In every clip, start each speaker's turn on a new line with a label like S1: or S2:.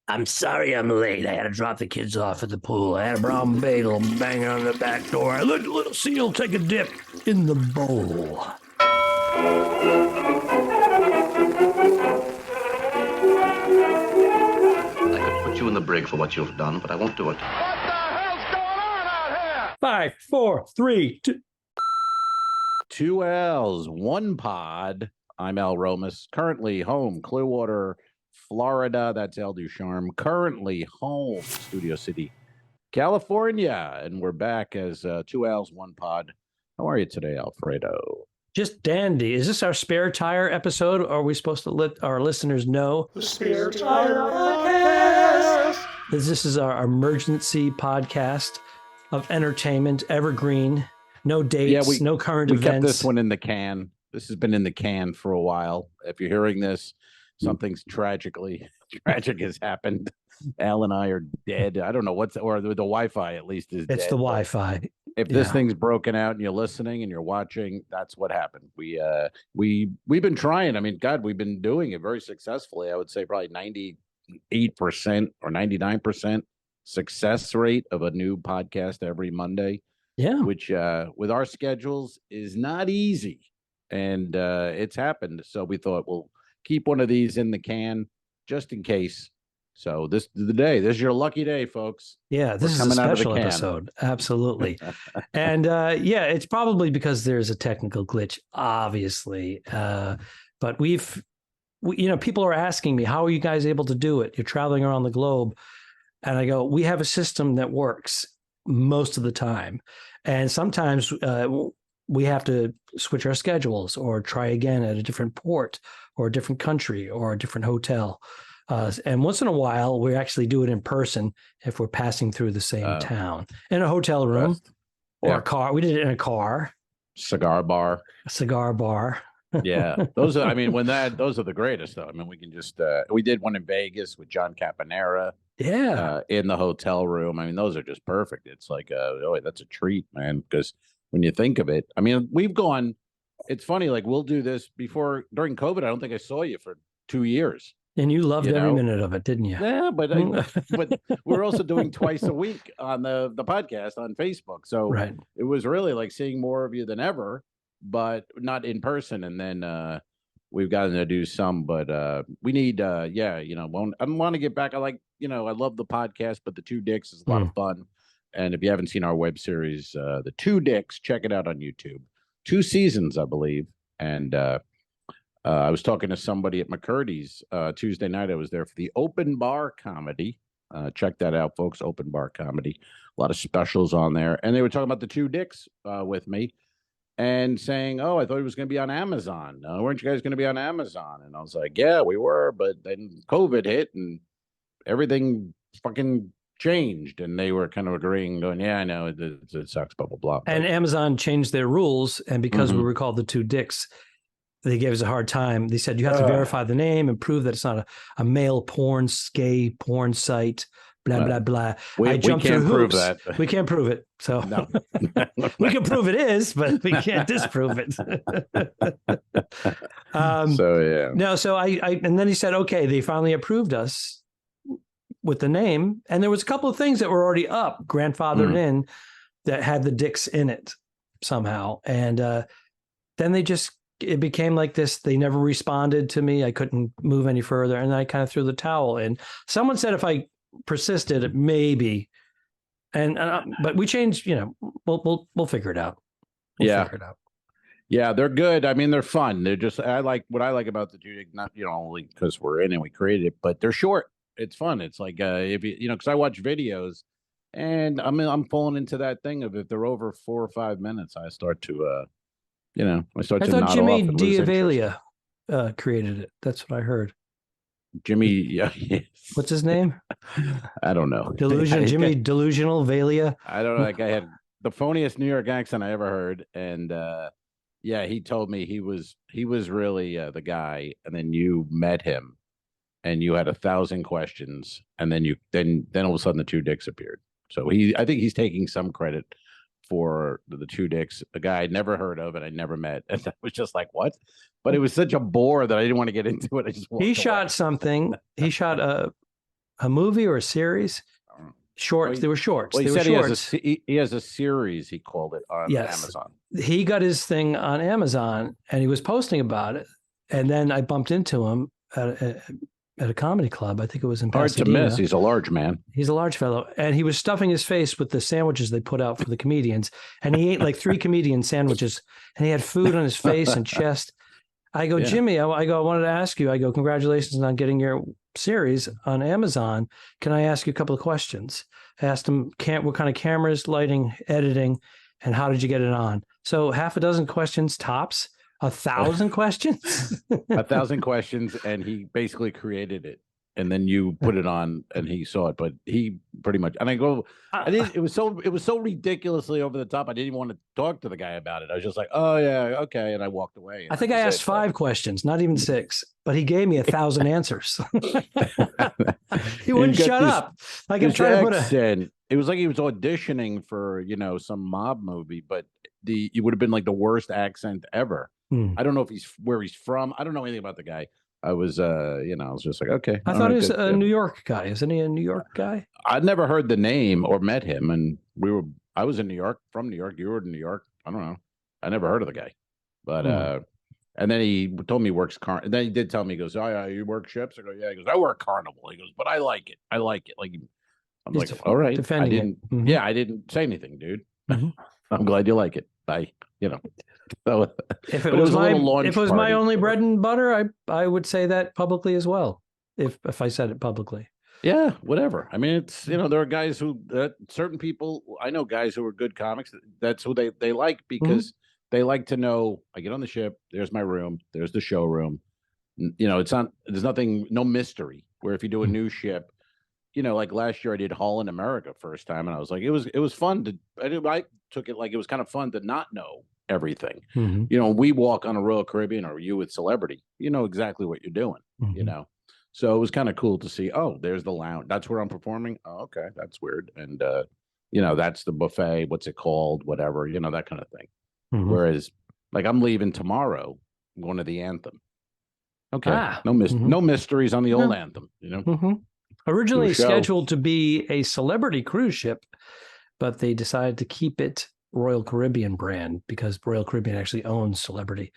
S1: I'm sorry I'm late. I had to drop the kids off at the pool. I had a brown bagel banging on the back door. I let the little seal take a dip in the bowl.
S2: I could put you in the brig for what you've done, but I won't do it.
S3: What the hell's going on out here?
S1: 5, 4, 3, 2.
S4: Two L's, one pod. I'm Al Romas, currently home, Clearwater, Florida. That's El Ducharme, currently home, Studio City, California. And we're back as two L's, one pod. How are you today, Alfredo?
S1: Just dandy. Is this our spare tire episode? Or are we supposed to let our listeners know?
S3: The Spare Tire Podcast.
S1: This is our emergency podcast of entertainment, evergreen, no dates, no current
S4: we
S1: events.
S4: kept this one in the can. This has been in the can for a while. If you're hearing this, something's tragic has happened. Al and I are dead. I don't know or the Wi-Fi at least is dead.
S1: It's the Wi-Fi.
S4: If this thing's broken out and you're listening and you're watching, that's what happened. We've been trying. I mean, God, we've been doing it very successfully. I would say probably 98% or 99% success rate of a new podcast every Monday.
S1: Yeah.
S4: Which with our schedules is not easy. And it's happened. So we thought we'll keep one of these in the can just in case. So this is the day. This is your lucky day, folks.
S1: Yeah, this is a special episode. Absolutely. And it's probably because there's a technical glitch, obviously. But people are asking me, how are you guys able to do it? You're traveling around the globe. And I go, we have a system that works most of the time. And sometimes we have to switch our schedules or try again at a different port or a different country or a different hotel. And once in a while, we actually do it in person if we're passing through the same town, in a hotel room or a car. We did it in a car.
S4: Cigar bar.
S1: Yeah.
S4: Those are the greatest though. I mean, we can just, we did one in Vegas with John Caponera.
S1: Yeah.
S4: In the hotel room. I mean, those are just perfect. It's like, that's a treat, man. Because when you think of it, I mean, it's funny, like we'll do this during COVID. I don't think I saw you for 2 years.
S1: And you loved every minute of it, didn't you?
S4: Yeah, but we're also doing twice a week on the podcast on Facebook. So It was really like seeing more of you than ever, but not in person. And then we've gotten to do some, but we need, I want to get back. I love the podcast, but the Two Dicks is a lot of fun. And if you haven't seen our web series, The Two Dicks, check it out on YouTube. 2 seasons, I believe. And I was talking to somebody at McCurdy's Tuesday night. I was there for the open bar comedy. Check that out, folks. Open bar comedy. A lot of specials on there. And they were talking about The Two Dicks with me and saying, oh, I thought it was going to be on Amazon. Weren't you guys going to be on Amazon? And I was like, yeah, we were. But then COVID hit and everything fucking changed. And they were kind of agreeing, going, yeah, I know it sucks, blah, blah, blah.
S1: And Amazon changed their rules. And because we were called The Two Dicks, they gave us a hard time. They said you have to verify the name and prove that it's not a male porn, gay porn site, blah, blah, blah.
S4: We can't prove that.
S1: We can't prove it. So
S4: no.
S1: We can prove it is, but we can't disprove it. So and then he said, okay, they finally approved us with the name. And there was a couple of things that were already up, grandfathered in, that had the dicks in it somehow. And then it became like this. They never responded to me. I couldn't move any further. And I kind of threw the towel in. Someone said if I persisted, maybe. But we changed, we'll figure it out. Figure it out.
S4: Yeah, they're good. I mean, they're fun. They're just, what I like about the Judy, not, only because we're in and we created it, but they're short. It's fun. It's like, if because I watch videos and I'm falling into that thing of if they're over 4 or 5 minutes, I start to, I thought
S1: Jimmy D'Avalia created it. That's what I heard.
S4: Jimmy, yeah.
S1: What's his name?
S4: I don't know.
S1: Jimmy Delusional Valia.
S4: I don't know. That guy had the phoniest New York accent I ever heard. And he told me he was really the guy. And then you met him and you had 1,000 questions. And then then all of a sudden the Two Dicks appeared. So I think he's taking some credit for the Two Dicks, a guy I'd never heard of and I never met. And I was just like, what? But it was such a bore that I didn't want to get into it. I just
S1: shot something. He shot a movie or a series. Shorts. They were shorts.
S4: Well, he
S1: they
S4: said
S1: were shorts.
S4: he has a series. He called it on Amazon.
S1: He got his thing on Amazon, and he was posting about it. And then I bumped into him at a comedy club. I think it was in Pasadena.
S4: Hard to miss. He's a large man.
S1: He's a large fellow, and he was stuffing his face with the sandwiches they put out for the comedians. And he ate like 3 comedian sandwiches, and he had food on his face and chest. I go, Jimmy, I wanted to ask you. I go, congratulations on getting your series on Amazon. Can I ask you a couple of questions? I asked him, what kind of cameras, lighting, editing, and how did you get it on? So 6 questions tops. 1,000 questions.
S4: 1,000 questions, and he basically created it, and then you put it on, and he saw it. But he pretty much, and I go, it was so ridiculously over the top. I didn't even want to talk to the guy about it. I was just like, oh yeah, okay, and I walked away.
S1: I think I asked 5 questions, not even 6, but he gave me 1,000 answers. He wouldn't shut up. Like I'm trying to put
S4: it was like he was auditioning for some mob movie, but it would have been like the worst accent ever. I don't know if where he's from. I don't know anything about the guy. I was, I was just like, okay.
S1: I thought he was a New York guy. Isn't he a New York guy?
S4: I'd never heard the name or met him, and I was in New York, from New York. You were in New York. I don't know. I never heard of the guy, but and then he told me he works and then he did tell me, he goes, oh yeah, you work ships? I go, yeah. He goes, I work Carnival. He goes, but I like it. Like I'm like, all right. I didn't say anything, dude. I'm glad you like it. So,
S1: if it was my only bread and butter, I would say that publicly as well. If I said it publicly.
S4: Yeah, whatever. I mean, it's there are guys who certain people. I know guys who are good comics. That's who they like because they like to know. I get on the ship. There's my room. There's the showroom. It's not. There's nothing. No mystery. Where if you do a new ship, like last year I did Holland America first time, and I was like, it was fun to. I took it like it was kind of fun to not know everything. We walk on a Royal Caribbean or you with Celebrity, you know exactly what you're doing. So it was kind of cool to see, oh, there's the lounge, that's where I'm performing. Oh, okay, that's weird. And that's the buffet, what's it called, whatever, that kind of thing. Whereas like I'm leaving tomorrow, going to the Anthem. Okay, no mysteries on the old Anthem.
S1: Originally scheduled to be a Celebrity cruise ship, but they decided to keep it Royal Caribbean brand because Royal Caribbean actually owns Celebrity.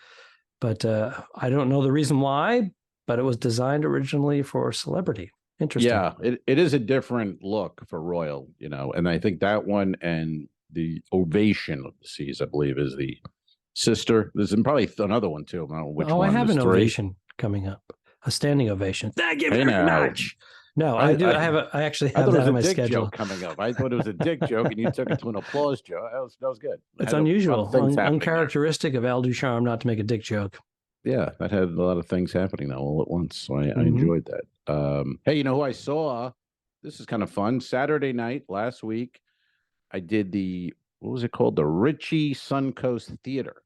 S1: But I don't know the reason why, but it was designed originally for Celebrity. Interesting.
S4: Yeah, it is a different look for Royal, and I think that one and the Ovation of the Seas, I believe, is the sister. There's probably another one too. I don't know which one.
S1: I have an ovation coming up, a standing ovation. Thank you very much. No, I do. I actually have that on my schedule
S4: coming up. I thought it was a dick joke, and you took it to an applause joke. That was good.
S1: It's unusual, uncharacteristic of Al Ducharme not to make a dick joke.
S4: Yeah, that had a lot of things happening now all at once. So I enjoyed that. Hey, you know who I saw? This is kind of fun. Saturday night last week, I did what was it called? The Ritchie Suncoast Theater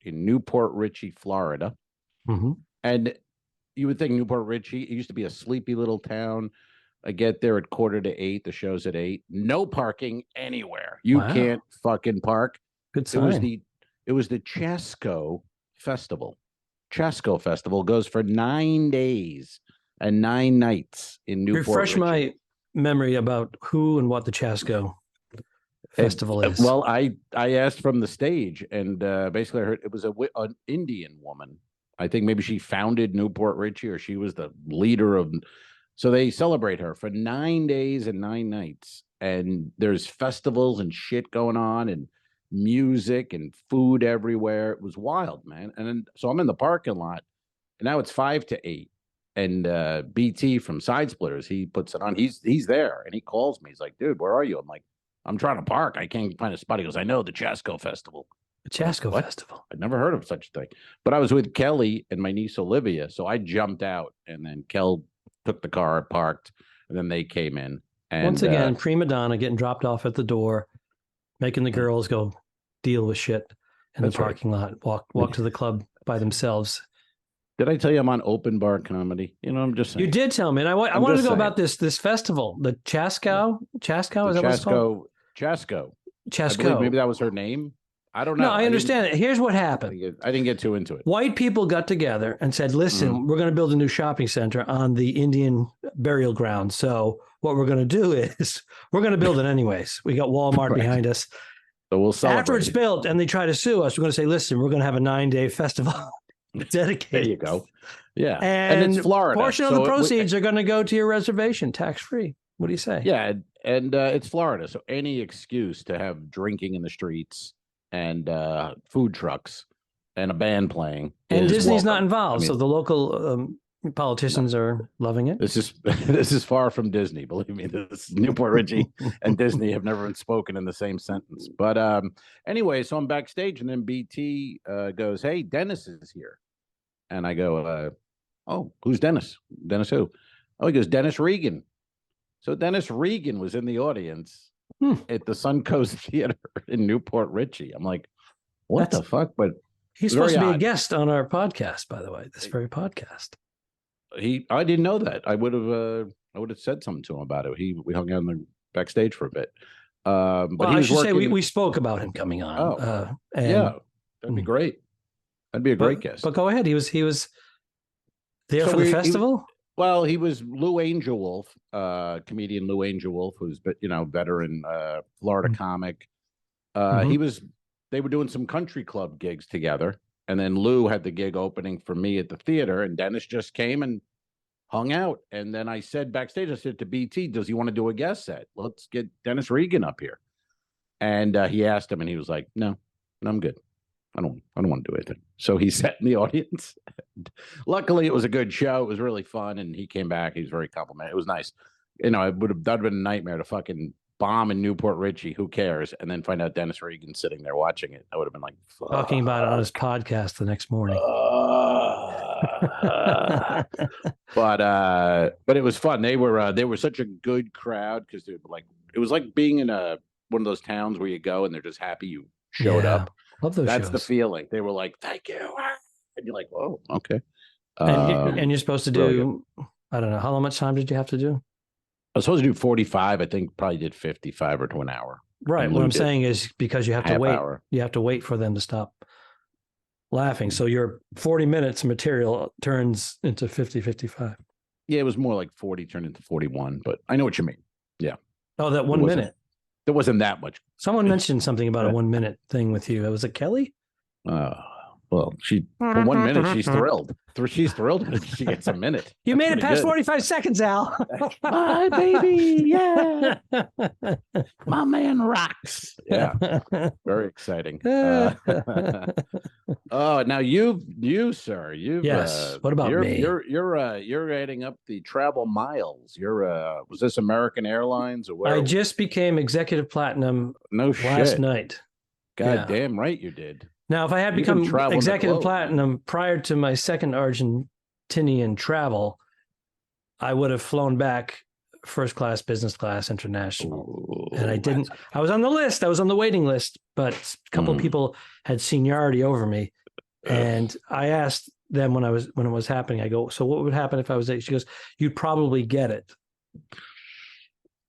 S4: in Newport Richey, Florida. And you would think Newport Richey, it used to be a sleepy little town. I get there at 7:45. The show's at 8. No parking anywhere. You can't fucking park.
S1: Good sign.
S4: It was the Chasco Festival. Chasco Festival goes for 9 days and 9 nights in Newport
S1: Refresh
S4: Richey.
S1: my memory about who and what the Chasco Festival is.
S4: Well, I asked from the stage, and basically I heard it was an Indian woman. I think maybe she founded Newport Richey, or she was the leader of. So they celebrate her for 9 days and 9 nights, and there's festivals and shit going on, and music and food everywhere. It was wild, man. And then so I'm in the parking lot, and now it's 5 to 8, and BT from Side Splitters, he puts it on. He's there, and he calls me. He's like, "Dude, where are you?" I'm like, "I'm trying to park. I can't find a spot." He goes, "I know, the Chasco Festival."
S1: The Chasco Festival.
S4: I'd never heard of such a thing. But I was with Kelly and my niece Olivia, so I jumped out, and then Kel took the car, parked, and then they came in. And
S1: once again, prima donna getting dropped off at the door, making the girls go deal with shit in the parking lot, walk to the club by themselves.
S4: Did I tell you I'm on open bar comedy? I'm just saying.
S1: You did tell me, and I wanted to go about this festival, the Chasco. Chasco, is that what it's called?
S4: Chasco. Maybe that was her name. I don't know.
S1: No, I understand it. Here's what happened.
S4: I didn't get too into it.
S1: White people got together and said, listen, we're going to build a new shopping center on the Indian burial ground. So what we're going to do is we're going to build it anyways. We got Walmart behind us.
S4: So we'll celebrate.
S1: After it's built and they try to sue us, we're going to say, listen, we're going to have a 9-day festival dedicated.
S4: There you go. Yeah.
S1: And
S4: it's Florida.
S1: A portion of the proceeds are going to go to your reservation, tax-free. What do you say?
S4: Yeah. And it's Florida. So any excuse to have drinking in the streets and food trucks and a band playing.
S1: And Disney's
S4: welcome.
S1: not involved. So the local politicians are loving it.
S4: This is far from Disney. Believe me, this Newport Richie and Disney have never been spoken in the same sentence. But anyway, so I'm backstage, and then BT goes, "Hey, Dennis is here," and I go, "Oh, who's Dennis? Dennis who?" Oh, he goes, "Dennis Regan." So Dennis Regan was in the audience at the Suncoast Theater in Newport Richie. I'm like, "What the fuck?" But
S1: he's supposed to be a guest on our podcast, by the way. This very podcast.
S4: I didn't know that. I would have said something to him about it. We hung out in the backstage for a bit. But
S1: well,
S4: he was
S1: I should
S4: working...
S1: say we spoke about him coming on.
S4: Oh, yeah, that'd be great. That'd be a great guest.
S1: But go ahead. He was there for the festival.
S4: He was Lou Angel Wolf, comedian Lou Angel Wolf, who's veteran Florida comic. They were doing some country club gigs together. And then Lou had the gig opening for me at the theater, and Dennis just came and hung out. And then I said backstage, I said to BT, "Does he want to do a guest set? Let's get Dennis Regan up here." And he asked him, and he was like, "No, I'm good. I don't want to do anything." So he sat in the audience. Luckily, it was a good show. It was really fun, and he came back. He was very complimentary. It was nice. That'd have been a nightmare to fucking bomb in Newport Richie. Who cares? And then find out Dennis Regan sitting there watching it. I would have been like, fuck.
S1: Talking about it on his podcast the next morning.
S4: But it was fun. They were such a good crowd because it was like being in one of those towns where you go and they're just happy you showed up.
S1: Love those
S4: That's
S1: shows.
S4: the feeling. They were like, "Thank you," and you're like, "Oh, okay."
S1: And you're supposed to do. I don't know how much time did you have to do?
S4: I was supposed to do 45. I think probably did 55 or to an hour.
S1: Right. What I'm saying is because you have to wait. Hour. You have to wait for them to stop laughing. So your 40 minutes material turns into 50, 55.
S4: Yeah, it was more like 40 turned into 41, but I know what you mean. Yeah.
S1: Oh, that 1 minute.
S4: There wasn't that much.
S1: Someone mentioned something about a 1 minute thing with you. Was it Kelly?
S4: Well, for 1 minute, she's thrilled. She's thrilled when she gets a minute.
S1: You made it past 45 seconds, Al.
S4: My baby, yeah. My man rocks. Yeah, very exciting. Oh, now you, sir,
S1: yes. What about me?
S4: You're adding up the travel miles. Was this American Airlines or where?
S1: I just became executive platinum. Last night.
S4: God damn right you did.
S1: Now, if I had become executive platinum prior to my second Argentinian travel, I would have flown back first class, business class, international. And I didn't. I was on the list. I was on the waiting list, but a couple of people had seniority over me. And I asked them when it was happening, I go, "So what would happen if I was there?" She goes, "You'd probably get it."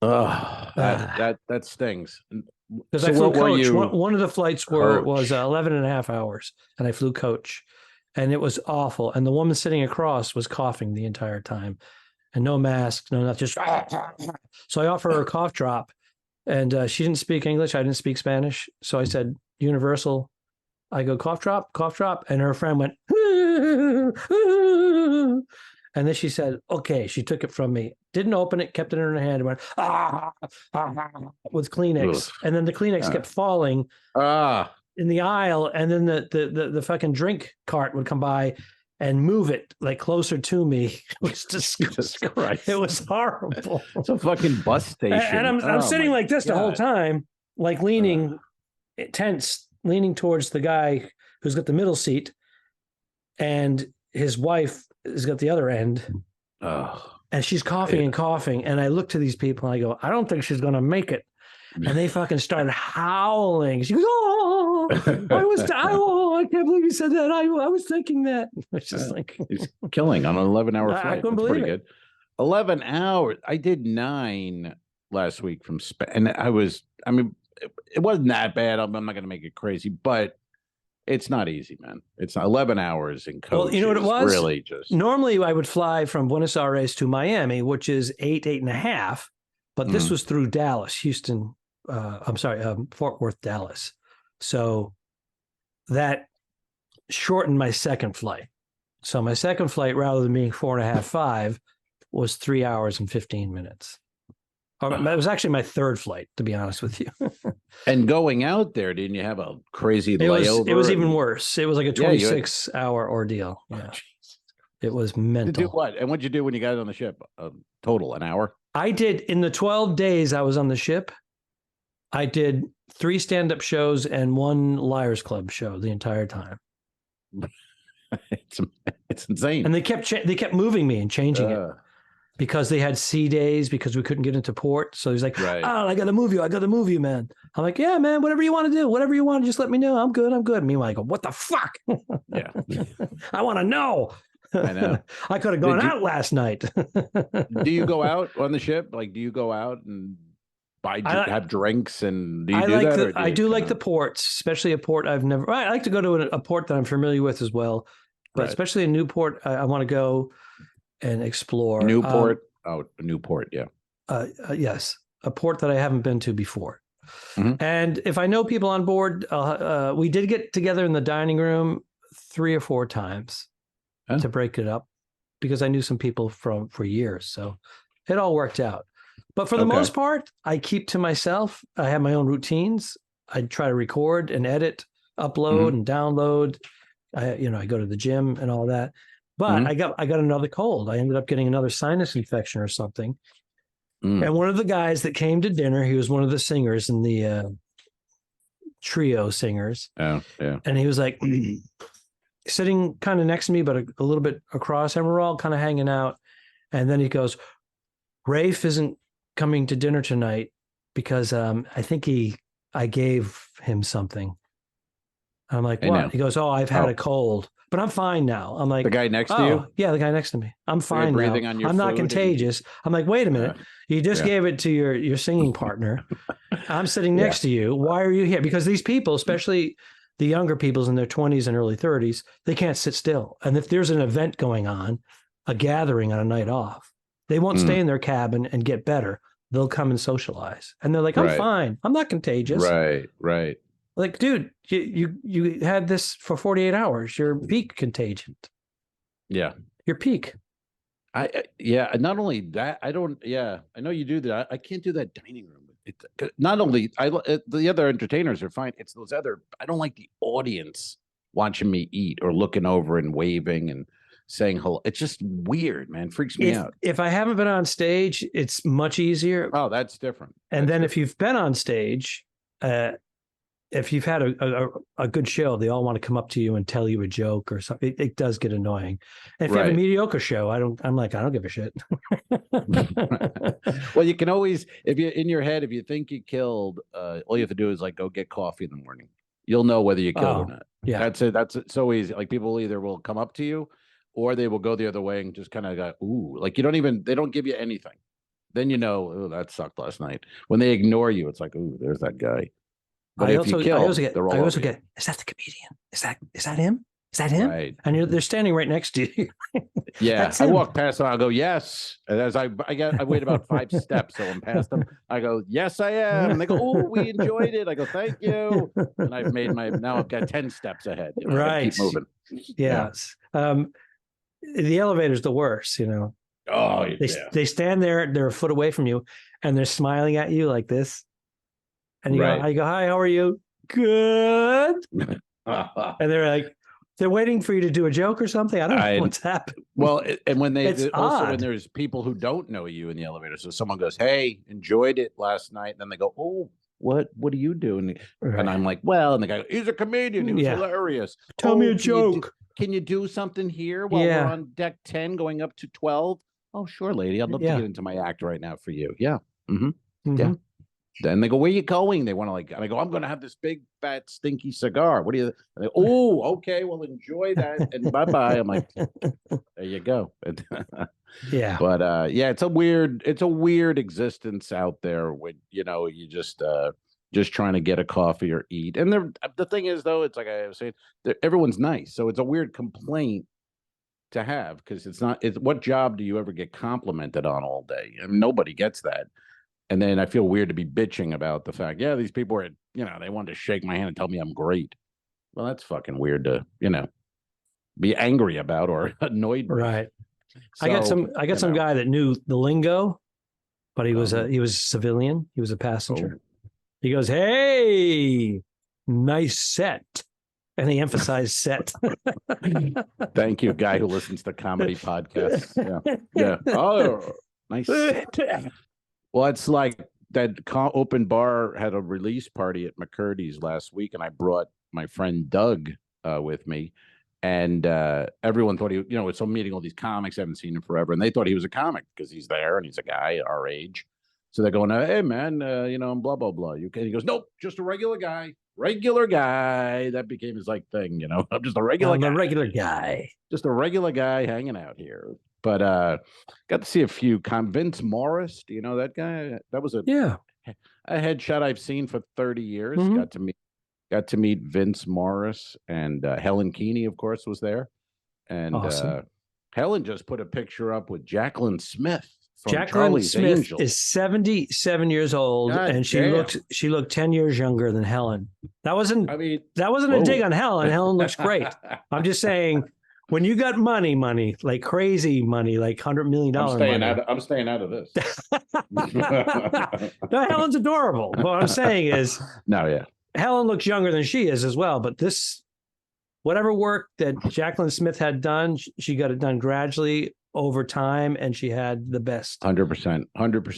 S4: Oh, that stings.
S1: Because I flew coach. One of the flights was 11 and a half hours, and I flew coach, and it was awful. And the woman sitting across was coughing the entire time, and no mask, not just. So I offered her a cough drop, and she didn't speak English. I didn't speak Spanish, so I said universal. I go cough drop, and her friend went. And then she said, "Okay." She took it from me, didn't open it, kept it in her hand, and went with Kleenex. And then the Kleenex kept falling in the aisle, and then the fucking drink cart would come by and move it like closer to me. It was disgusting. It was horrible.
S4: It's a fucking bus station.
S1: And I'm sitting like this the whole time, like leaning tense, leaning towards the guy who's got the middle seat, and his wife has got the other end. And she's coughing and coughing. And I look to these people and I go, "I don't think she's going to make it." And they fucking started howling. She goes, I can't believe you said that. I was thinking that. It's just like
S4: he's killing on an 11-hour flight.
S1: I couldn't believe it.
S4: Good. 11 hours. I did 9 last week from Spain. And it wasn't that bad. I'm not going to make it crazy, but it's not easy, man. It's 11 hours in coach.
S1: Well, you know what it was?
S4: Really just.
S1: Normally I would fly from Buenos Aires to Miami, which is 8.5. but this was through Dallas, Houston. Fort Worth, Dallas. So that shortened my second flight. So my second flight, rather than being 4.5, 5, was 3 hours and 15 minutes. It was actually my third flight, to be honest with you.
S4: And going out there, didn't you have a crazy layover?
S1: It was even worse. It was like a 26-hour ordeal. Yeah. It was mental.
S4: To do what? And what'd you do when you got on the ship? Total, an hour?
S1: I did, in the 12 days I was on the ship, I did 3 stand-up shows and 1 Liars Club show the entire time.
S4: It's insane.
S1: And they kept moving me and changing it. Because they had sea days because we couldn't get into port. So he's like, I got to move you, man. I'm like, yeah, man, whatever you want to do, whatever you want, just let me know. I'm good. Meanwhile, I go, what the fuck?
S4: Yeah.
S1: I want to know.
S4: I know.
S1: I could have gone out last night.
S4: Do you go out on the ship? Like, do you go out and have drinks? And do you do that?
S1: I do like the ports, especially a port I've never, I like to go to a port that I'm familiar with as well. But especially in Newport, I want to go and explore.
S4: Newport. Newport. Yeah.
S1: Yes. A port that I haven't been to before.
S4: Mm-hmm.
S1: And if I know people on board, we did get together in the dining room 3 or 4 times to break it up because I knew some people for years. So it all worked out. But for the most part, I keep to myself. I have my own routines. I try to record and edit, upload and download. I go to the gym and all that. But I got another cold. I ended up getting another sinus infection or something. And one of the guys that came to dinner, he was one of the singers in the trio singers.
S4: Oh, yeah.
S1: And he was like sitting kind of next to me, but a little bit across, and we're all kind of hanging out. And then he goes, Rafe isn't coming to dinner tonight because I think I gave him something. I'm like, what? He goes, I've had a cold. But I'm fine now. I'm like,
S4: the guy next to you?
S1: Yeah, the guy next to me. I'm fine now.
S4: Breathing on your
S1: I'm not contagious. I'm like, wait a minute. You just gave it to your singing partner. I'm sitting next to you. Why are you here? Because these people, especially the younger people's in their 20s and early 30s, they can't sit still. And if there's an event going on, a gathering on a night off, they won't stay in their cabin and get better. They'll come and socialize. And they're like, I'm fine. I'm not contagious.
S4: Right.
S1: Like, dude, you had this for 48 hours. You're peak contagion.
S4: Yeah.
S1: You're peak.
S4: Not only that, I know you do that. I can't do that dining room. Not only the other entertainers are fine. It's those other, I don't like the audience watching me eat or looking over and waving and saying hello. It's just weird, man. Freaks me out.
S1: If I haven't been on stage, it's much easier.
S4: Oh, that's different.
S1: And then if you've been on stage, if you've had a good show, they all want to come up to you and tell you a joke or something. It does get annoying. And if you have a mediocre show, I don't give a shit.
S4: Well, you can always, if you in your head, if you think you killed, all you have to do is like go get coffee in the morning. You'll know whether you killed or not.
S1: Yeah,
S4: that's it. That's so easy. Like people either will come up to you, or they will go the other way and just kind of go, ooh, like they don't give you anything. Then you know, oh, that sucked last night. When they ignore you, it's like, ooh, there's that guy. But I also get, is that the comedian? Is that him? Is that him?
S1: Right. And they're standing right next to you.
S4: Yeah. I walk past them. I go, yes. And as I wait about 5 steps. So I'm past them. I go, yes, I am. And they go, oh, we enjoyed it. I go, thank you. And now I've got 10 steps ahead.
S1: Right.
S4: Keep moving.
S1: Yes. The elevator's the worst,
S4: Oh,
S1: they stand there, they're a foot away from you, and they're smiling at you like this. And you go, hi, how are you? Good. And they're like, they're waiting for you to do a joke or something. I don't know what's happened.
S4: Well, and when
S1: it's odd.
S4: When there's people who don't know you in the elevator, so someone goes, hey, enjoyed it last night. And then they go, oh, what are you doing? And I'm like, well, and the guy, he's a comedian. He was hilarious.
S1: Tell me a joke.
S4: Can you do something here while we're on deck 10 going up to 12? Oh, sure, lady. I'd love to get into my act right now for you. Yeah. Mm-hmm. Yeah. Then they go, where are you going? They want to and I go, I'm going to have this big, fat, stinky cigar. What do you, and they go, oh, okay, well, enjoy that. And bye-bye. I'm like, there you go.
S1: Yeah.
S4: But it's a weird existence out there when, you just trying to get a coffee or eat. And the thing is, though, it's like I was saying, everyone's nice. So it's a weird complaint to have because it's what job do you ever get complimented on all day? I mean, nobody gets that. And then I feel weird to be bitching about the fact, yeah, these people were, they wanted to shake my hand and tell me I'm great. Well, that's fucking weird to, be angry about or annoyed with.
S1: Right.
S4: So,
S1: I got some guy that knew the lingo, but he was a civilian. He was a passenger. Oh. He goes, "Hey, nice set." And he emphasized set.
S4: Thank you, guy who listens to comedy podcasts. Yeah. Oh, nice. Well, it's like that open bar had a release party at McCurdy's last week, and I brought my friend Doug with me. And everyone thought so I'm meeting all these comics. I haven't seen him forever. And they thought he was a comic because he's there and he's a guy our age. So they're going, hey, man, blah, blah, blah. He goes, nope, just a regular guy. Regular guy. That became his thing. I'm just a regular guy.
S1: A regular guy.
S4: Just a regular guy hanging out here. But got to see a few. Vince Morris. Do you know that guy? That was a headshot I've seen for 30 years. Mm-hmm. Got to meet Vince Morris, and Helen Keeney, of course, was there. And awesome. Helen just put a picture up with Jacqueline Smith from Charlie's Angels.
S1: Is 77 years old, and she looked 10 years younger than Helen. That wasn't a dig on Helen. Helen looks great. I'm just saying, when you got money, like crazy money, like $100 million money.
S4: I'm staying out of this.
S1: No, Helen's adorable. What I'm saying is, Helen looks younger than she is as well, but whatever work that Jacqueline Smith had done, she got it done gradually over time, and she had the best.
S4: 100%.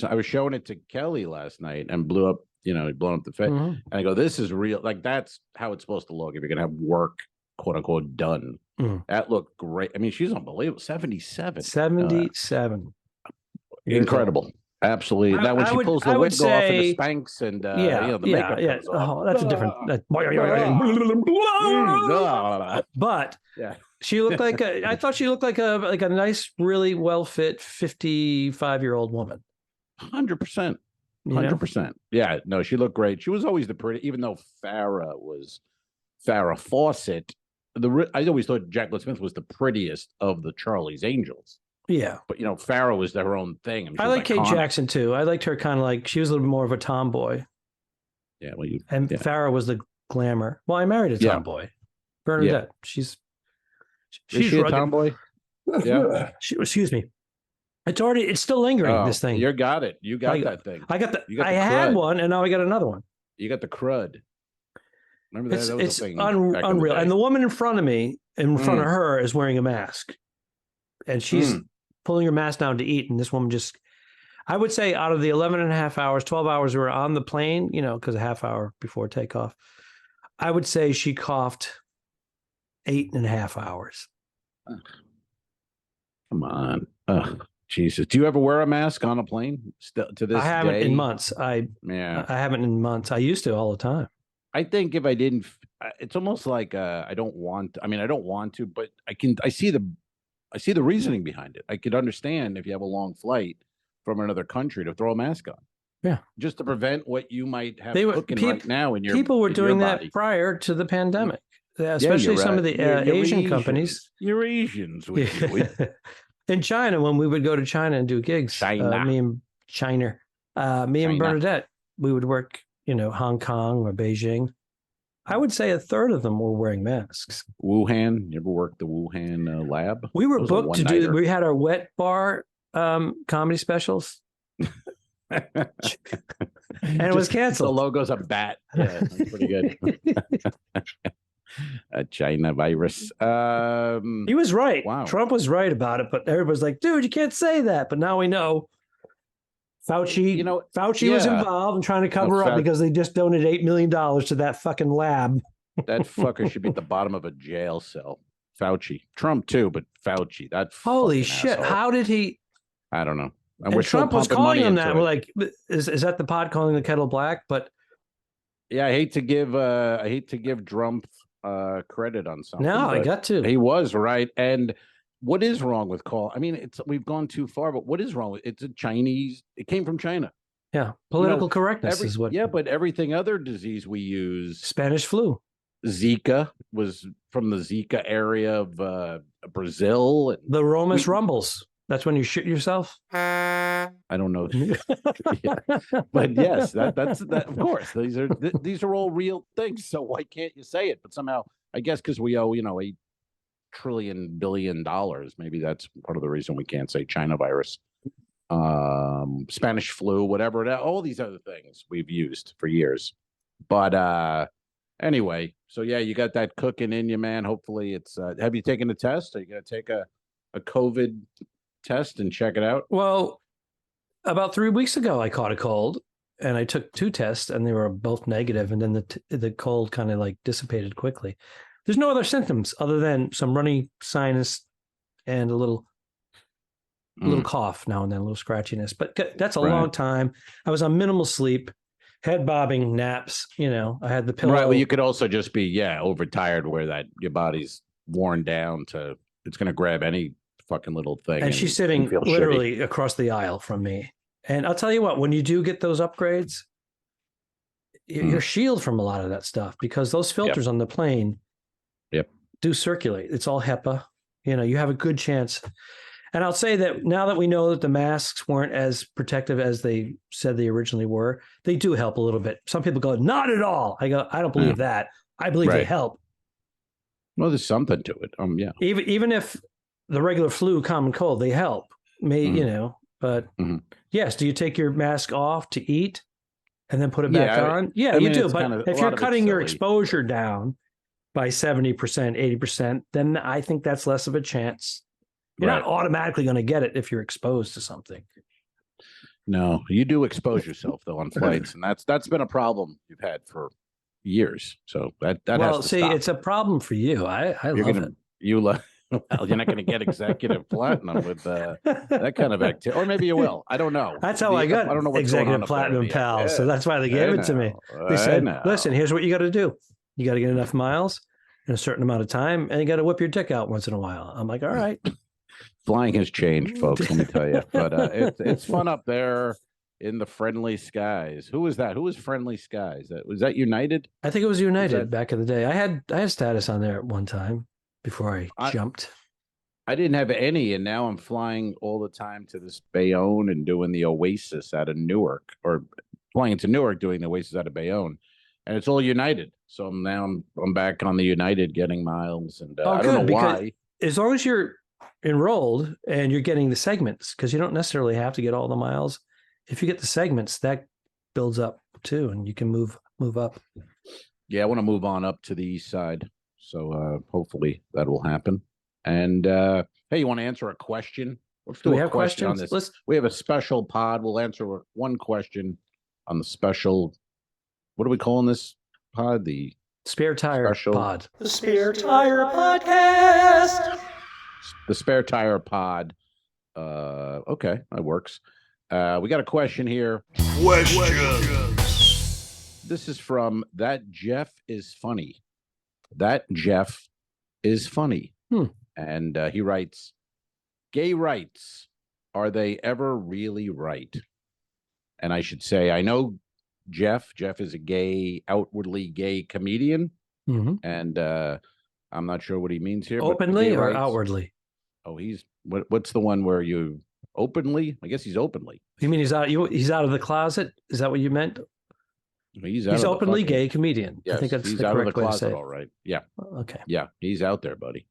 S4: I was showing it to Kelly last night and blew up, blown up the face. Mm-hmm. And I go, this is real. Like, that's how it's supposed to look if you're going to have work, quote unquote, done. Mm. That looked great. I mean, she's unbelievable. 77.
S1: 77.
S4: Incredible. Absolutely. That when she pulls the wig off and the Spanx and the makeup comes off.
S1: Oh, that's a different. But she looked like I thought she looked like a nice, really well fit 55-year-old woman.
S4: 100%. 100%. Yeah. No, she looked great. She was always the pretty, even though Farrah Fawcett. I always thought Jacqueline Smith was the prettiest of the Charlie's Angels.
S1: Yeah.
S4: But, Farrah was her own thing.
S1: I like Kate Jackson, too. I liked her kind of like, she was a little bit more of a tomboy.
S4: Yeah.
S1: Farrah was the glamour. Well, I married a tomboy. Bernadette. Yeah. She's
S4: a tomboy? Yeah.
S1: Excuse me. It's still lingering, this thing.
S4: You got it. You got that thing.
S1: I had one, and now I got another one.
S4: You got the crud. Remember that?
S1: It's unreal. And the woman in front of me, in front of her, is wearing a mask. And she's pulling her mask down to eat. And this woman I would say out of the 11 and a half hours, 12 hours we were on the plane, because a half hour before takeoff, I would say she coughed 8.5 hours.
S4: Come on. Jesus. Do you ever wear a mask on a plane to this day?
S1: I haven't in months. I haven't in months. I used to all the time.
S4: I think if I didn't, it's almost like I don't want to, but I see the reasoning behind it. I could understand if you have a long flight from another country to throw a mask on.
S1: Yeah.
S4: Just to prevent what you might have cooking right now in your
S1: people were doing that prior to the pandemic, especially some of the Asian companies.
S4: You're Asians.
S1: In China, when we would go to China and do gigs, me and Bernadette, we would work, Hong Kong or Beijing. I would say a third of them were wearing masks.
S4: Wuhan, you ever worked the Wuhan lab?
S1: We were booked to do. We had our wet bar comedy specials, and it was canceled.
S4: The logo's a bat. Yeah, that's pretty good. A China virus.
S1: He was right. Wow. Trump was right about it, but everybody's like, dude, you can't say that. But now we know. Fauci, Fauci was involved in trying to cover up because they just donated $8 million to that fucking lab.
S4: That fucker should be at the bottom of a jail cell. Fauci. Trump too, but Fauci. That
S1: holy shit. Asshole. How did he?
S4: I don't know.
S1: And Trump was calling him that. We're like, is that the pot calling the kettle black? But
S4: yeah, I hate to give Trump credit on something.
S1: No, I got to.
S4: He was right. And what is wrong with call? I mean, we've gone too far, but what is wrong with it's a Chinese? It came from China.
S1: Yeah, political correctness is what.
S4: Yeah, but everything other disease we use,
S1: Spanish flu,
S4: Zika was from the Zika area of Brazil.
S1: The Romas rumbles. That's when you shit yourself.
S4: I don't know. Yeah. But yes, that's that. Of course, these are all real things. So why can't you say it? But somehow, I guess because we owe $8 trillion billion. Maybe that's part of the reason we can't say China virus, Spanish flu, whatever. All these other things we've used for years. But anyway, so yeah, you got that cooking in you, man. Hopefully, it's. Have you taken a test? Are you gonna take a COVID test and check it out?
S1: Well, about 3 weeks ago, I caught a cold, and I took 2 tests, and they were both negative, and then the cold kind of like dissipated quickly. There's no other symptoms other than some runny sinus and a little cough now and then, a little scratchiness. But that's a long time. I was on minimal sleep, head bobbing, naps. I had the pillow.
S4: Right. Well, you could also just be overtired, where your body's worn down to it's going to grab any fucking little thing.
S1: And she's sitting literally across the aisle from me. And I'll tell you what, when you do get those upgrades, you're shielded from a lot of that stuff because those filters on the plane do circulate. It's all HEPA. You have a good chance. And I'll say that now that we know that the masks weren't as protective as they said they originally were, they do help a little bit. Some people go, not at all. I go, I don't believe that. I believe they help.
S4: Well, there's something to it. Yeah.
S1: Even if the regular flu, common cold, they help. But yes, do you take your mask off to eat and then put it back on? Yeah, you do. But if you're cutting your exposure down by 70%, 80%, then I think that's less of a chance. You're not automatically going to get it if you're exposed to something.
S4: No, you do expose yourself though on flights, and that's been a problem you've had for years. So that has to stop.
S1: It's a problem for you. I love it.
S4: You love. Well, you're not going to get executive platinum with that kind of activity, or maybe you will. I don't know.
S1: That's how I got executive platinum, pal. So that's why they gave it to me. They said, "Listen, here's what you got to do. You got to get enough miles in a certain amount of time, and you got to whip your dick out once in a while." I'm like, "All right."
S4: Flying has changed, folks. Let me tell you, but it's fun up there in the friendly skies. Who was that? Who was Friendly Skies? Was that United?
S1: I think it was United back in the day. I had status on there at one time. Before I jumped.
S4: I didn't have any, and now I'm flying all the time to this Bayonne and doing the Oasis out of Newark, or flying to Newark doing the Oasis out of Bayonne, and it's all United. So I'm back on the United getting miles, and I don't know why.
S1: As long as you're enrolled and you're getting the segments, because you don't necessarily have to get all the miles. If you get the segments, that builds up too, and you can move up.
S4: Yeah, I want to move on up to the east side. So hopefully that will happen. And hey, you want to answer a question?
S1: Do we have questions
S4: on this? We have a special pod. We'll answer one question on the special. What are we calling this pod? The
S1: Spare Tire Pod.
S3: The Spare Tire Podcast.
S4: The Spare Tire Pod. Okay, that works. We got a question here. This is from That Jeff Is Funny. That Jeff is funny. And he writes, gay rights, are they ever really right? And I should say, I know Jeff is a outwardly gay comedian. And I'm not sure what he means here.
S1: Openly or outwardly?
S4: Oh, what's the one where you openly? I guess he's openly.
S1: You mean he's out of the closet? Is that what you meant?
S4: He's
S1: openly gay comedian.
S4: Yes,
S1: I think that's
S4: he's
S1: the
S4: out of the
S1: correct way to say
S4: closet,
S1: it.
S4: all right. Yeah.
S1: Okay.
S4: Yeah, he's out there, buddy.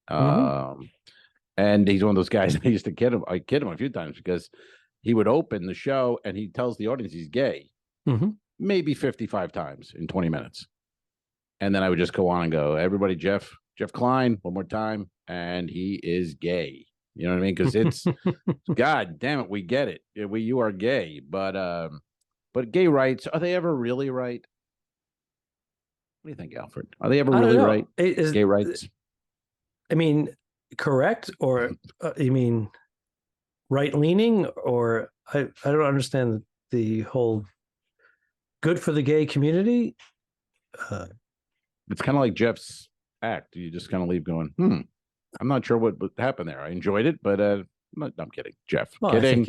S4: And he's one of those guys I used to kid him. I kid him a few times because he would open the show and he tells the audience he's gay, maybe 55 times in 20 minutes. And then I would just go on and go, everybody, Jeff Klein, one more time. And he is gay. You know what I mean? Because it's, God damn it, we get it. You are gay. But gay rights, are they ever really right? What do you think, Alfred? Are they ever really right? Gay rights?
S1: I mean, correct? Or you mean right-leaning? Or I don't understand the whole good for the gay community.
S4: It's kind of like Jeff's act. You just kind of leave going, I'm not sure what happened there. I enjoyed it, but I'm kidding. Jeff, kidding.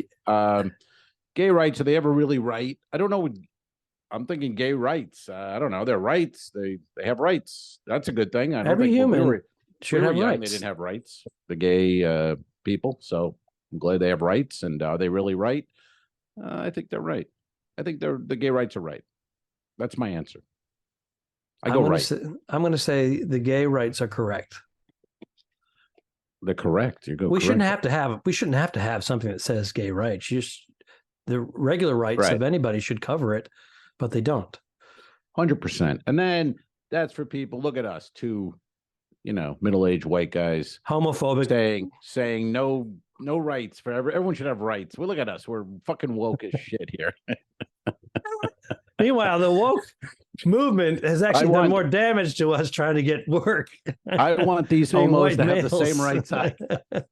S4: Gay rights, are they ever really right? I don't know. I'm thinking gay rights. I don't know. They're rights. They have rights. That's a good thing. I don't
S1: Every
S4: think
S1: human should have
S4: young,
S1: rights.
S4: They didn't have rights. The gay people. So I'm glad they have rights. And are they really right? I think they're right. I think the gay rights are right. That's my answer. I'm going
S1: to say the gay rights are correct.
S4: They're correct. You go.
S1: We
S4: correct.
S1: shouldn't have to have something that says gay rights. The regular rights of anybody should cover it, but they don't.
S4: 100%. And then that's for people. Look at us, two, middle-aged white guys,
S1: homophobic,
S4: saying no rights for everyone should have rights. Well, look at us. We're fucking woke as shit here.
S1: Meanwhile, the woke movement has actually done more damage to us trying to get work.
S4: I want these homos to have the same rights.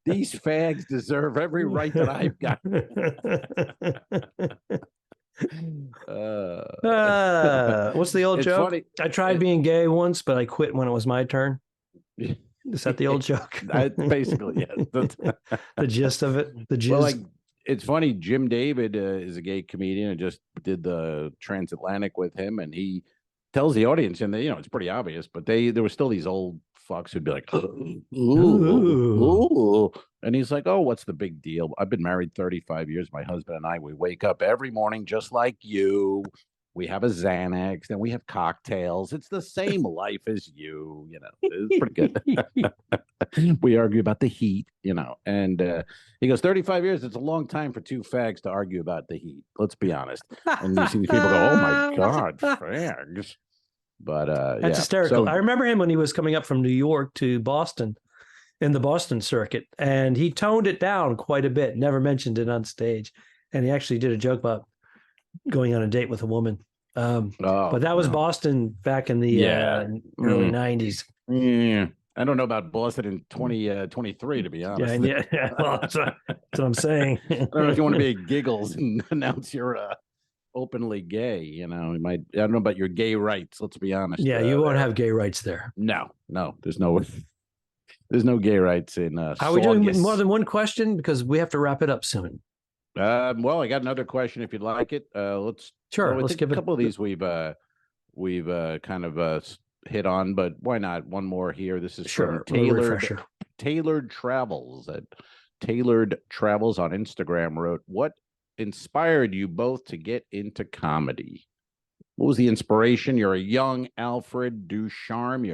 S4: These fags deserve every right that I've got.
S1: What's the old joke? Funny. I tried being gay once, but I quit when it was my turn. Is that the old joke?
S4: Basically, yes.
S1: The gist of it. The gist.
S4: Well, it's funny. Jim David is a gay comedian. I just did the transatlantic with him, and he tells the audience, and it's pretty obvious, but there were still these old fucks who'd be like, ooh. And he's like, oh, what's the big deal? I've been married 35 years. My husband and I, we wake up every morning just like you. We have a Xanax, then we have cocktails. It's the same life as you, it's pretty good. We argue about the heat, and he goes, 35 years. It's a long time for two fags to argue about the heat. Let's be honest. And you see these people go, oh my God, fags. But
S1: that's hysterical. I remember him when he was coming up from New York to Boston in the Boston circuit, and he toned it down quite a bit, never mentioned it on stage. And he actually did a joke about going on a date with a woman. But that was Boston back in the early 90s.
S4: Yeah. I don't know about Boston in 2023, to be honest.
S1: Yeah. Well, that's what I'm saying.
S4: I don't know if you want to be giggles and announce you're openly gay. I don't know about your gay rights. Let's be honest.
S1: Yeah, you won't have gay rights there.
S4: No. There's no gay rights in.
S1: Are we doing more than one question? Because we have to wrap it up soon.
S4: Well, I got another question if you'd like it. Let's give a couple of these we've kind of hit on, but why not one more here? This is from Tailored Travels. Tailored Travels on Instagram wrote, what inspired you both to get into comedy? What was the inspiration? You're a young Alfred Ducharme.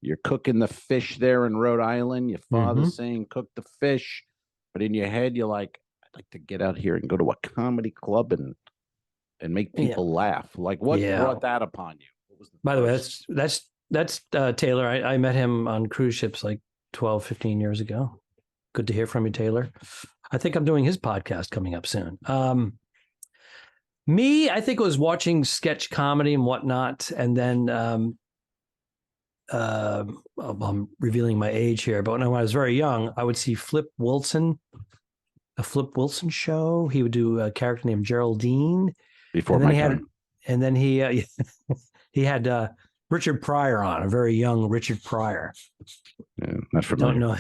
S4: You're cooking the fish there in Rhode Island. Your father's saying cook the fish, but in your head you're like, I'd like to get out here and go to a comedy club and make people laugh. Like, what brought that upon you? What was
S1: By the way, that's Taylor. I met him on cruise ships like 12, 15 years ago. Good to hear from you, Taylor. I think I'm doing his podcast coming up soon. Me, I think it was watching sketch comedy and whatnot. And then I'm revealing my age here, but when I was very young, I would see Flip Wilson. A Flip Wilson show. He would do a character named Geraldine.
S4: Before my time.
S1: And then he had Richard Pryor on, a very young Richard Pryor.
S4: Yeah, not familiar.
S1: Don't know.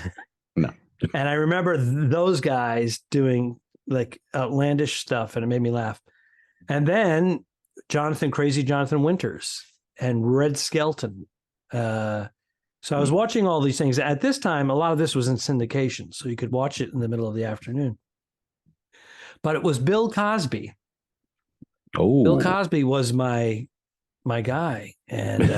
S4: No.
S1: And I remember those guys doing like outlandish stuff, and it made me laugh. And then Crazy Jonathan Winters and Red Skelton. So I was watching all these things. At this time, a lot of this was in syndication, so you could watch it in the middle of the afternoon. But it was Bill Cosby.
S4: Oh,
S1: Bill Cosby was my guy, and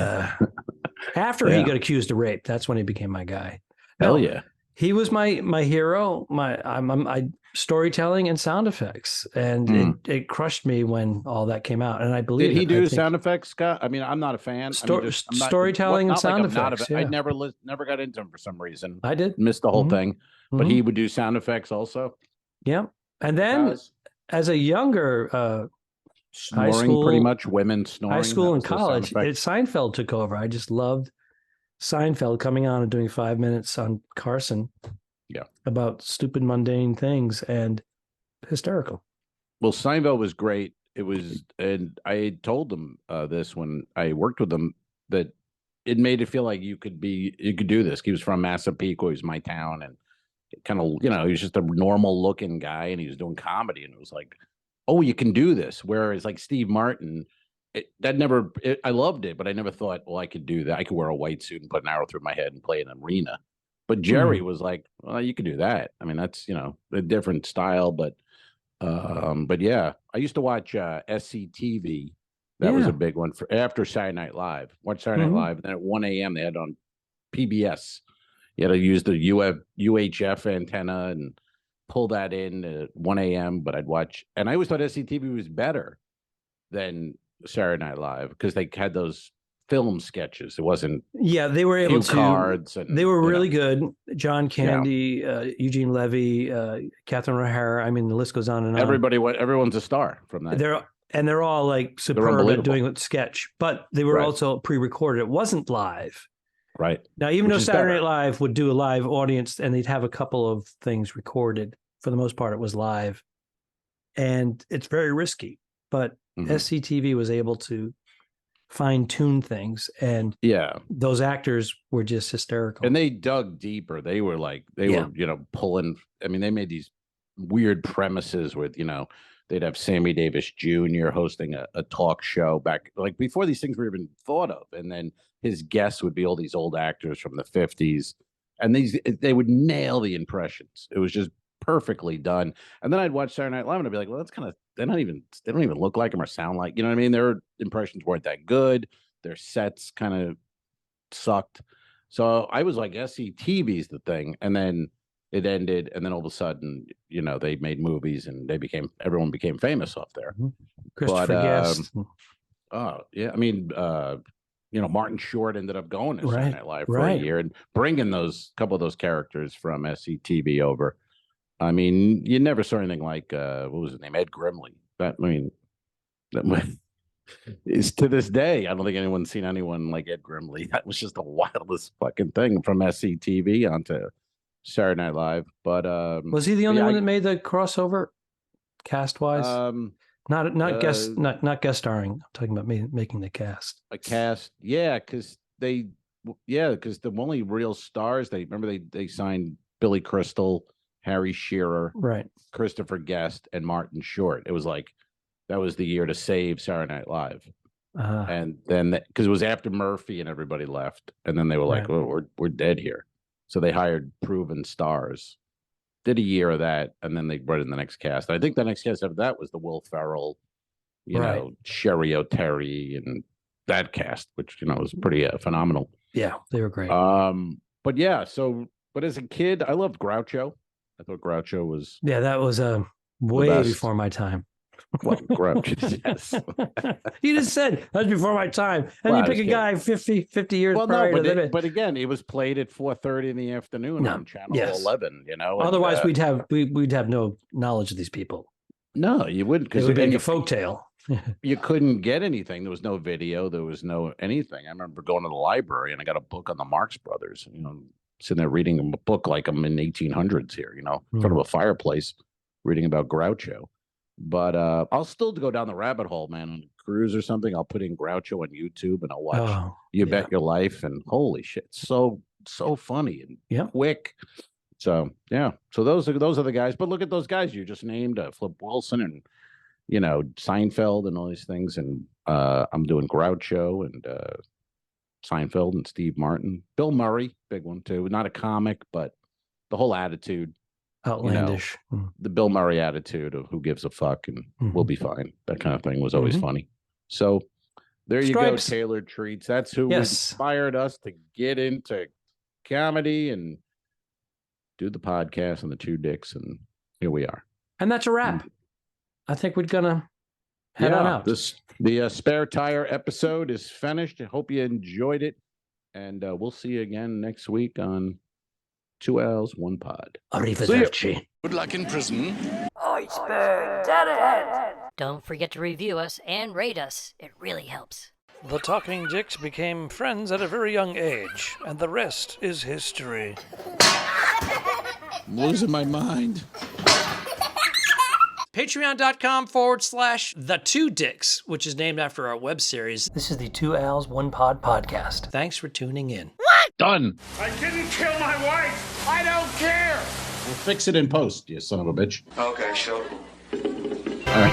S1: after he got accused of rape, that's when he became my guy.
S4: Hell yeah,
S1: he was my hero. My storytelling and sound effects, and it crushed me when all that came out. And I believe
S4: did he do sound effects, Scott? I mean, I'm not a fan.
S1: Storytelling and sound effects.
S4: I never got into him for some reason.
S1: I did
S4: miss the whole thing, but he would do sound effects also.
S1: Yeah, and then as a younger
S4: snoring,
S1: high school,
S4: pretty much women snoring.
S1: High school and college, Seinfeld took over. I just loved Seinfeld coming on and doing 5 minutes on Carson.
S4: Yeah,
S1: about stupid, mundane things and hysterical.
S4: Well, Seinfeld was great. It was, and I told them this when I worked with them, that it made it feel like you could do this. He was from Massapequa, he was my town, and kind of, he was just a normal looking guy, and he was doing comedy, and it was like, oh, you can do this. Whereas like Steve Martin, I loved it, but I never thought, well, I could do that. I could wear a white suit and put an arrow through my head and play an arena. But Jerry was like, well, you could do that. I mean, that's, a different style, but yeah, I used to watch SCTV. That was a big one for after Saturday Night Live. Watch Saturday Night Live. Then at 1 a.m. they had on PBS. You had to use the UHF antenna and pull that in at 1 a.m. But I'd watch, and I always thought SCTV was better than Saturday Night Live because they had those film sketches. It wasn't
S1: they were able to
S4: cards, and
S1: they were really good. John Candy, Eugene Levy, Catherine O'Hara. I mean, the list goes on and on.
S4: Everyone's a star from that.
S1: They're all like superb at doing a sketch, but they were also pre-recorded. It wasn't live.
S4: Right.
S1: Now, even though Saturday Night Live would do a live audience and they'd have a couple of things recorded, for the most part, it was live. And it's very risky, but SCTV was able to fine-tune things, and those actors were just hysterical.
S4: And they dug deeper. They were pulling. I mean, they made these weird premises with, they'd have Sammy Davis Jr. hosting a talk show back, like before these things were even thought of. And then his guests would be all these old actors from the 50s. And they would nail the impressions. It was just perfectly done. And then I'd watch Saturday Night Live and I'd be like, well, that's kind of, they don't even look like him or sound like, you know what I mean? Their impressions weren't that good. Their sets kind of sucked. So I was like, SCTV's the thing. And then it ended. And then all of a sudden, they made movies and everyone became famous off there.
S1: Christopher Guest.
S4: Oh yeah. I mean, Martin Short ended up going to Saturday Night Live for a year and bringing those couple of those characters from SCTV over. I mean, you never saw anything like what was his name? Ed Grimley. That is to this day. I don't think anyone's seen anyone like Ed Grimley. That was just the wildest fucking thing from SCTV onto Saturday Night Live. But
S1: was he the only one that made the crossover cast wise? Not guest starring. I'm talking about making the cast.
S4: A cast, because the only real stars they signed Billy Crystal, Harry Shearer, Christopher Guest, and Martin Short. It was like that was the year to save Saturday Night Live, and then because it was after Murphy and everybody left, and then they were like, "Oh, we're dead here," so they hired proven stars. Did a year of that, and then they brought in the next cast. I think the next cast after that was the Will Ferrell, Sherry O'Terry, and that cast, which was pretty phenomenal.
S1: Yeah, they were great.
S4: But as a kid, I loved Groucho. I thought Groucho was
S1: that was way before my time.
S4: Well, Groucho, yes.
S1: You just said that was before my time, and you pick a guy 50 years prior to that.
S4: But again, it was played at 4:30 in the afternoon on Channel 11.
S1: Otherwise, we'd have no knowledge of these people.
S4: No, you wouldn't, because
S1: it would be a folktale.
S4: You couldn't get anything. There was no video. There was no anything. I remember going to the library and I got a book on the Marx Brothers. Sitting there reading a book like I'm in 1800s here. In front of a fireplace, reading about Groucho. But I'll still go down the rabbit hole, man. On a cruise or something, I'll put in Groucho on YouTube and I'll watch You Bet Your Life, and holy shit, so funny and quick. So so those are the guys. But look at those guys you just named, Flip Wilson and Seinfeld and all these things. And I'm doing Groucho and Seinfeld and Steve Martin, Bill Murray, big one too. Not a comic, but the whole attitude.
S1: Outlandish.
S4: The Bill Murray attitude of who gives a fuck and we'll be fine. That kind of thing was always funny. So there you go, Tailored Treats. That's who inspired us to get into comedy and do the podcast on the Two Dicks, and here we are.
S1: And that's a wrap. I think we're gonna head on out.
S4: The spare tire episode is finished. I hope you enjoyed it, and we'll see you again next week on 2 L's, 1 Pod.
S1: Arrivederci.
S5: Good luck in prison.
S3: Iceberg, dead ahead.
S6: Don't forget to review us and rate us. It really helps.
S7: The Talking Dicks became friends at a very young age, and the rest is history.
S4: I'm losing my mind.
S1: Patreon.com/The Two Dicks, which is named after our web series. This is the 2 L's, 1 Pod podcast. Thanks for tuning in.
S5: What?
S4: Done.
S3: I didn't kill my wife. I don't care.
S4: We'll fix it in post, you son of a bitch.
S3: Okay, sure.
S4: All right.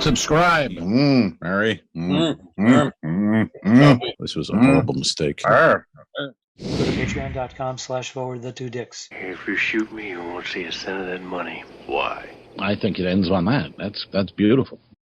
S4: subscribe. Mary. This was a horrible mistake.
S5: Go to patreon.com/forwardthetwodicks.
S8: If you shoot me, you won't see a cent of that money. Why?
S4: I think it ends on that. That's beautiful.